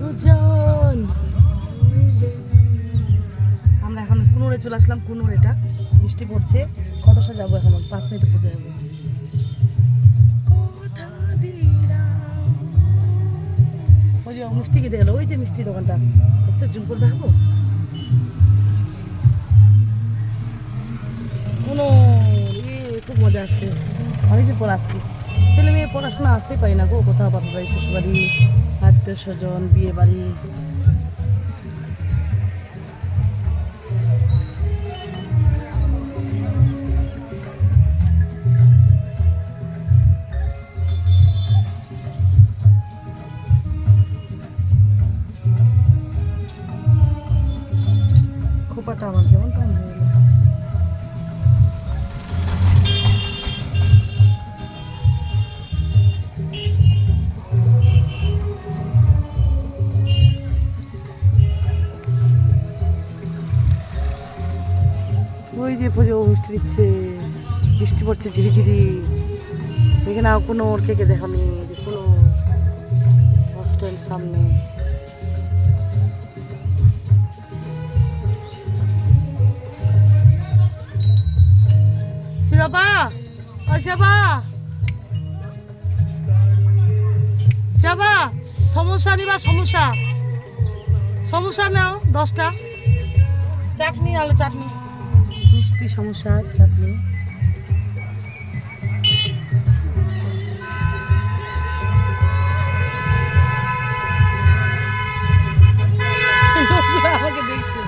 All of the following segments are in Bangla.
সুজন। আমরা এখন কুনুরে চলে আসলাম। কুনুর এটা বৃষ্টি পড়ছে, কতটা যাবো এখন 5 মিনিটে পৌঁছে যাবো। ওই যে মিষ্টি খেতে গেলো, ওই যে মিষ্টি দোকানটা হচ্ছে, জুম করে দেখাবো। কোনো খুব মজা আসছে, অনেকদিন পর আসছি। ছেলে মেয়ে পড়াশোনা আসতেই পারি না গো, কোথাও বাপের বাড়ি, শ্বশুর বাড়ি, আত্মীয় স্বজন, বিয়ে বাড়ি। খোপাটা আমার যেমন টাইম হয়ে গেল। ওই যে পুজো মিষ্টি দিচ্ছে, বৃষ্টি পড়ছে ঝিরিঝিরি। এখানে কোনো ওর কে দেখানি, কোনো বাস স্ট্যান্ড সামনে। শিবাবা, ও শিবা, শিবা, সমোসা নিবা? সমোসা, সমোসা নাও 10টা। চাটনি, আলু চাটনি, মিষ্টি, সমোসা, চাটনি। আমাকে দেখছে।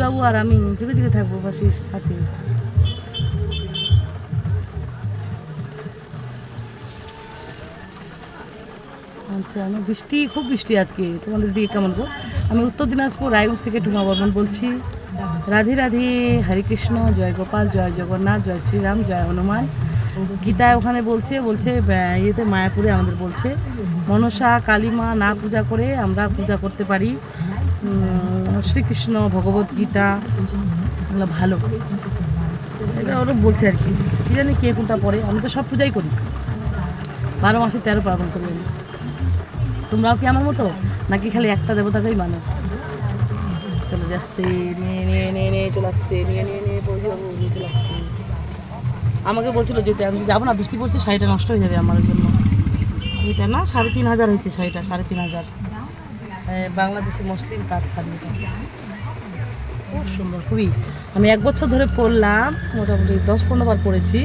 বাবু আর আমি যুগে যুগে থাকবো বাসির সাথে। আচ্ছা, আমি বৃষ্টি, খুব বৃষ্টি আজকে। তোমাদের দিকে কেমন গো? আমি উত্তর দিনাজপুর রায়গঞ্জ থেকে টুমা বর্মন বলছি। রাধে রাধে, হরে কৃষ্ণ, জয় গোপাল, জয় জগন্নাথ, জয় শ্রীরাম, জয় হনুমান। গীতায় ওখানে বলছে ইয়েতে মায়াপুরে আমাদের বলছে, মনসা কালীমা না পূজা করে আমরা পূজা করতে পারি শ্রীকৃষ্ণ, ভগবত গীতা, এগুলো ভালো। এটা ওরা বলছে আর কি, কী জানি কে কোনটা পড়ে। আমি তো সব পূজাই করি, 12 মাসে 13 পার্বণ করি আমি। তোমরাও কি আমার মতো, নাকি খালি একটা দেবতাকেই মানো? চলে যাচ্ছে, নিয়ে চলে আসছে, নিয়ে চলে আসছে। আমাকে বলছিল যেতে, আমি যাবো না, বৃষ্টি পড়ছে, শাড়িটা নষ্ট হয়ে যাবে আমার জন্য। এটা না 3,500 হয়েছে শাড়িটা, 3,500। বাংলাদেশি মুসলিম কাজ শাড়ি, খুব সুন্দর, খুবই। আমি 1 বছর ধরে পরলাম, মোটামুটি 10-15 বার পরেছি।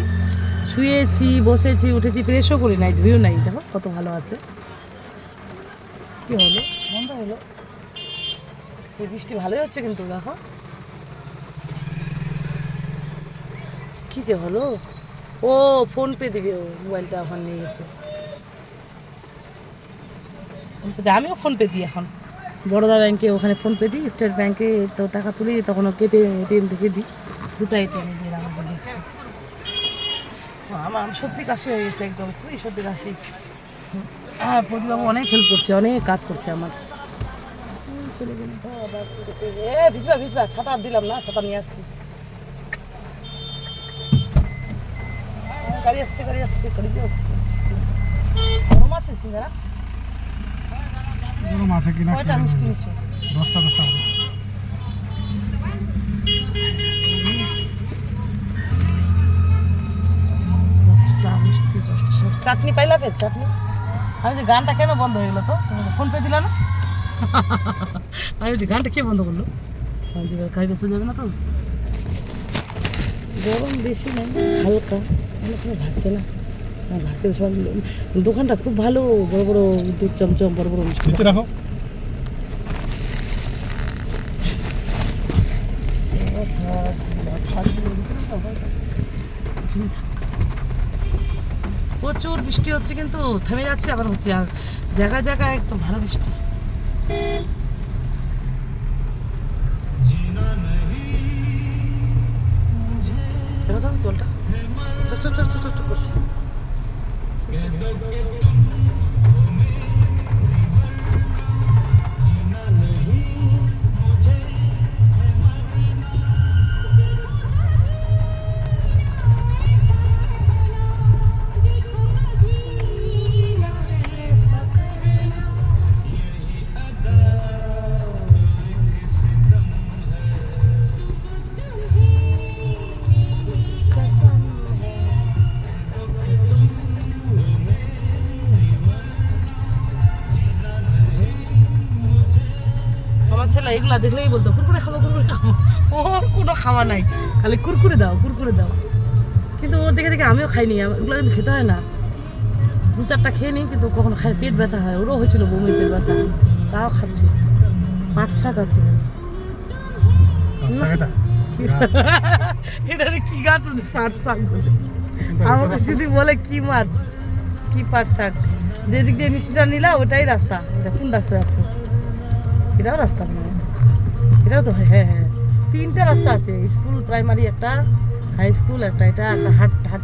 শুয়েছি, বসেছি, উঠেছি, প্রেসও করি নাই, ধুয়েও নাই। দেখো কত ভালো আছে। কি হলো, বন্ধ হলো? এই বৃষ্টি ভালোই হচ্ছে কিন্তু, দেখো কি যে হলো। ও ফোনপে দিবে, ও মোবাইলটা ওখানে নিয়ে গেছে। আমিও ফোনপে দিই এখন, বড়োদা ব্যাংকে, ওখানে ফোনপে দিই। স্টেট ব্যাংকে তো টাকা তুলি, তখন কেটে এটিএম থেকে দিই, 2টা এটিএমে দিয়ে আমাকে দিচ্ছে। আমার সত্যি কাশি হয়ে গেছে, একদম খুবই সত্যি কাশি। হ্যাঁ, প্রদীপবাবু অনেক হেল্প করছে, অনেক কাজ করছে আমার। চলে গেল ভিজবা, ছাতা দিলাম না, ছাতা নিয়ে আসছি। গাড়ি আসছে, গাড়ি আসছে। গরম আছে সিঙ্গারা? গরম আছে কিনা? কয়টা মিষ্টি নিচ্ছ? 10টা। 10টা মিষ্টি, 10টা চাটনি পাইলা? চাটনি। আমি যে গানটা কেন বন্ধ হয়ে গেলো? তো তুমি ফোন পে দিলা না? আমি যে গানটা কে বন্ধ করলো? গাড়িটা চলে যাবে না তো? গরম বেশি নেই, হালকা, মানে কোনো ভাসছে না। ভাসতে দোকানটা খুব ভালো, বড় বড় দুধ চমচম, বড় বড় মিষ্টি রাখো। প্রচুর বৃষ্টি হচ্ছে, কিন্তু থেমে যাচ্ছে, আবার হচ্ছে, আর জায়গায় জায়গায় একদম ভালো বৃষ্টি। চট চট চট চট চট করছে। আমার ছেলে এগুলা দেখলেই বলতো কুরকুরে খাবো কুরকুরে খাবো, ওর কোনো খাওয়া নাই, খালি কুরকুরে দাও কুরকুরে দাও। কিন্তু ওর দেখে দেখে আমিও খাইনি, এগুলো কিন্তু খেতে হয় না, 2-4টা খেয়ে নিই, কিন্তু কখনো খাই পেট ব্যথা হয়, ওরও হয়েছিল বমি পেট ব্যথা, তাও খাচ্ছি। পাট শাক আছে, এটা কি গাছ পাট শাক বলে, আমাকে যদি বলে কি মাছ কি পাট শাক, যেদিক দিয়ে মিষ্টিটা নিলা ওটাই রাস্তা, এটা কোন রাস্তা যাচ্ছে, এটাও রাস্তা মনে হয়, এটাও তো হ্যাঁ হ্যাঁ 3টা রাস্তা আছে, স্কুল প্রাইমারি একটা, হাই স্কুল একটা, এটা একটা হাট হাট